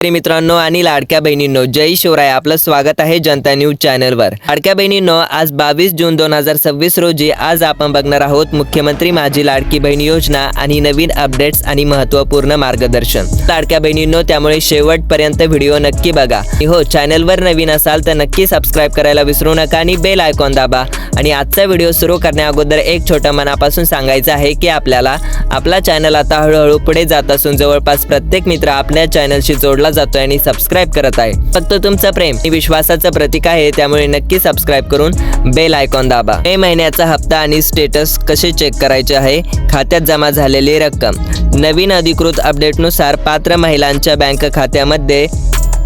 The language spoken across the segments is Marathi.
मित्रांनो आणि लाडक्या बहिणींनो, जय शिवराय. आपलं स्वागत आहे जनता न्यूज चॅनलवर. लाडक्या बहिणींनो, आज 22 जून 2026 रोजी आज आपण बघणार आहोत मुख्यमंत्री माझी लाडकी बहीण योजना आणि नवीन अपडेट्स आणि महत्त्वपूर्ण मार्गदर्शन. लाडक्या बहिणींनो, त्यामुळे शेवटपर्यंत व्हिडिओ नक्की बघा. हो, चॅनलवर नवीन असाल तर नक्की सबस्क्राइब करायला विसरू नका आणि बेल आयकॉन दाबा. आणि आजचा व्हिडिओ सुरू करण्याअगोदर एक छोटं मनापासून सांगायचं आहे की आपला चॅनल आता हळूहळू पुढे जात असून जवळपास प्रत्येक मित्र आपल्या चॅनलशी जोडला जातोय आणि सबस्क्राइब करत आहे. फक्त तुमचं प्रेम आणि विश्वासाचं प्रतीक आहे, त्यामुळे नक्की सबस्क्राइब करून बेल आयकॉन दाबा. मे महिन्याचा हप्ता आणि स्टेटस कसे चेक करायचे आहे? खात्यात जमा झालेली रक्कम. नवीन अधिकृत अपडेटनुसार पात्र महिलांच्या बँक खात्यामध्ये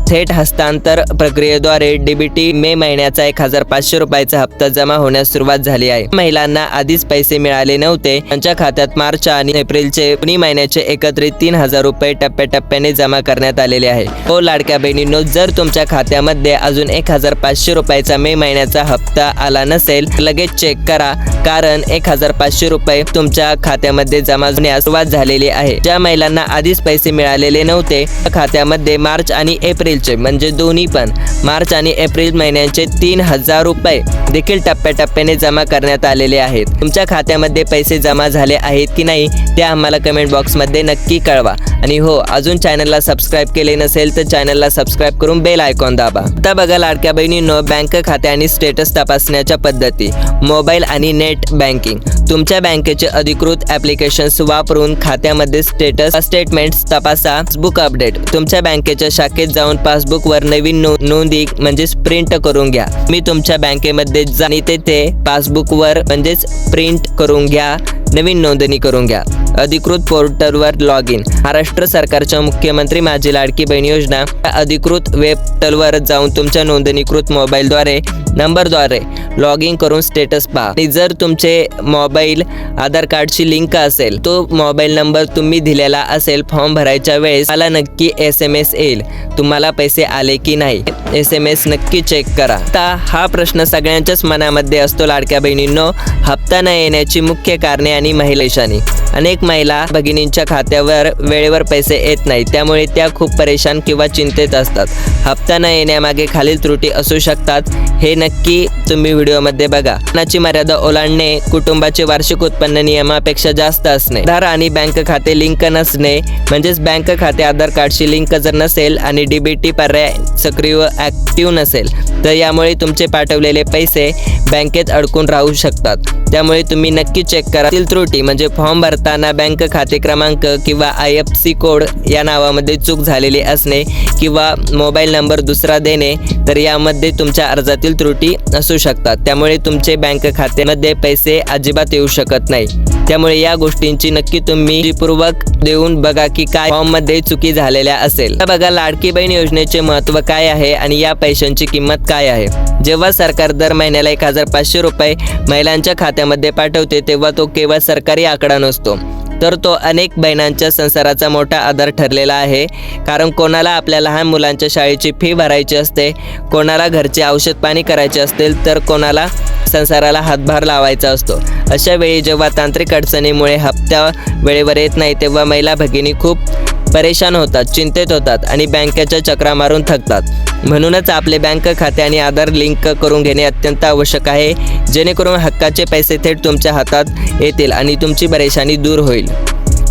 थेट हस्तांतर प्रक्रियेद्वारे डीबीटी मे महिन्याचा 1500 रुपयाचा हप्ता जमा होण्यास सुरुवात झाली आहे. महिलांना आधीच पैसे मिळाले नव्हते त्यांच्या खात्यात मार्च आणि एप्रिलचे दोन्ही महिन्याचे एकत्रित 3000 रुपये टप्प्याटप्प्याने जमा करण्यात आलेले आहे. हो लाडक्या बहिणींनो, जर तुमच्या खात्यामध्ये अजून 1500 रुपयाचा मे महिन्याचा हप्ता आला नसेल लगेच चेक करा, कारण 1500 रुपये तुमच्या खात्यामध्ये जमा होण्यास सुरुवात झालेली आहे. ज्या महिलांना आधीच पैसे मिळालेले नव्हते खात्यामध्ये मार्च आणि एप्रिल म्हणजे दोन्ही पण मार्च आणि एप्रिल महिन्याचे 3000 रुपये देखील टप्प्याटप्प्याने जमा करण्यात आलेले आहेत. तुमच्या खात्यामध्ये पैसे जमा झाले आहेत की नाही ते आम्हाला कमेंट बॉक्समध्ये नक्की कळवा. आणि हो, अजून चॅनलला सबस्क्राइब केले नसेल तर चॅनलला सबस्क्राइब करून बेल आयकॉन दाबा. आता बघा लाडक्या बहिणींनो, बँक खाते आणि स्टेटस तपासण्याच्या पद्धती. मोबाईल आणि नेट बँकिंग. तुमच्या बँकेचे अधिकृत ॲप्लिकेशन्स वापरून खात्यामध्ये स्टेटमेंट्स तपासा. Passbook update. तुमच्या बँकेच्या शाखेत जाऊन पासबुकवर नवीन नोंदी म्हणजेच प्रिंट करून घ्या. मी तुमच्या बँकेमध्ये जाणी तेथे पासबुकवर म्हणजेच प्रिंट करून घ्या, नवीन नोंदणी करून घ्या. अधिकृत पोर्टलवर लॉग इन. महाराष्ट्र सरकारच्या मुख्यमंत्री माझी लाडकी बहीण योजना अधिकृत वेब पोर्टलवर जाऊन तुमच्या नोंदणीकृत मोबाईलद्वारे नंबरद्वारे लॉग इन करून स्टेटस पहा. आणि जर तुमचे मोबाईल आधार कार्डची लिंक असेल, तो मोबाईल नंबर तुम्ही दिलेला असेल फॉर्म भरायच्या वेळेस मला नक्की SMS येईल तुम्हाला पैसे आले की नाही. SMS नक्की चेक करा. आता हा प्रश्न सगळ्यांच्याच मनामध्ये असतो लाडक्या बहिणींनो, हप्ता न येण्याची मुख्य कारणे आणि महिलेशानी. अनेक महिला भगिनींच्या खात्यावर वेळेवर पैसे येत नाही, त्यामुळे त्या खूप परेशान किंवा चिंतेत असतात. हप्ता न येण्यामागे खालील त्रुटी असू शकतात, हे नक्की तुम्ही व्हिडिओमध्ये बघा. उत्पन्नाची मर्यादा ओलांडणे, कुटुंबाचे वार्षिक उत्पन्न नियमापेक्षा जास्त असणे, आधार आणि बँक खाते लिंक नसणे म्हणजेच बँक खाते आधार कार्डशी लिंक जर नसेल आणि डीबीटी पर्याय सक्रिय ॲक्टिव्ह नसेल तर यामुळे तुमचे पाठवलेले पैसे बँकेत अडकून राहू शकतात. त्यामुळे तुम्ही नक्की चेक करा. त्रुटी म्हणजे फॉर्म भरताना बँक खाते क्रमांक किंवा IFSC कोड या नावामध्ये चूक झालेली असणे किंवा मोबाईल नंबर दुसरा देणे, तर यामध्ये तुमच्या अर्जातील त्रुटी असू शकतात. त्यामुळे तुमचे बँक खात्यामध्ये पैसे अजिबात येऊ शकत नाही. त्यामुळे या गोष्टींची नक्की तुम्ही काळजीपूर्वक देऊन बघा की काय फॉर्ममध्ये चुकी झालेल्या असेल. तर बघा लाडकी बहीण योजनेचे महत्त्व काय आहे आणि या पैशांची किंमत काय आहे. जेव्हा सरकार दर महिन्याला 1500 रुपये महिलांच्या खात्यामध्ये पाठवते तेव्हा तो केवळ सरकारी आकडा नसतो, तर तो अनेक बहिणांच्या संसाराचा मोठा आधार ठरलेला आहे. कारण कोणाला आपल्या लहान मुलांच्या शाळेची फी भरायची असते, कोणाला घरचे औषध पाणी करायचे असतील, तर कोणाला संसाराला हातभार लावायचा असतो. अशा वेळी जेव्हा तांत्रिक अडचणीमुळे हप्ता वेळेवर येत नाही तेव्हा महिला भगिनी खूप परेशान होतात, चिंतेत होतात आणि बँकेच्या चक्रा मारून थकतात. म्हणूनच आपले बँक खाते आणि आधार लिंक करून घेणे अत्यंत आवश्यक आहे, जेणेकरून हक्काचे पैसे थेट तुमच्या हातात येतील आणि तुमची परेशानी दूर होईल.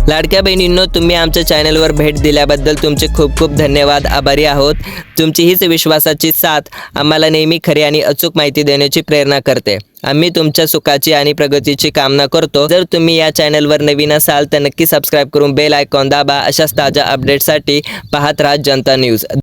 लाडक्या बहिणींनो, तुम्ही आमच्या चॅनलवर भेट दिल्याबद्दल तुमचे खूप खूप धन्यवाद, आभारी आहोत. तुमची हीच विश्वासाची साथ आम्हाला नेहमी खरी आणि अचूक माहिती देण्याची प्रेरणा करते. आम्ही तुमच्या सुखाची आणि प्रगतीची कामना करतो. जर तुम्ही या चॅनलवर नवीन असाल तर नक्की सबस्क्राइब करून बेल आयकॉन दाबा. अशाच ताज्या अपडेटसाठी पाहत राहा जनता न्यूज.